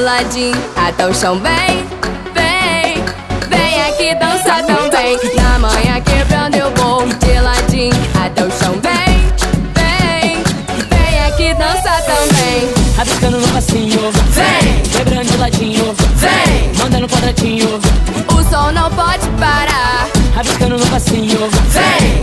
ladinho, até o chão. Vem, vem, vem aqui dançar também. Na manhã quebrando eu vou de ladinho até o chão. Vem, vem, vem aqui dançar também. Rabiscando no passinho, Vem, quebrando de ladinho, vem, mandando quadradinho. o som não pode parar. Rabiscando no passinho, Vem,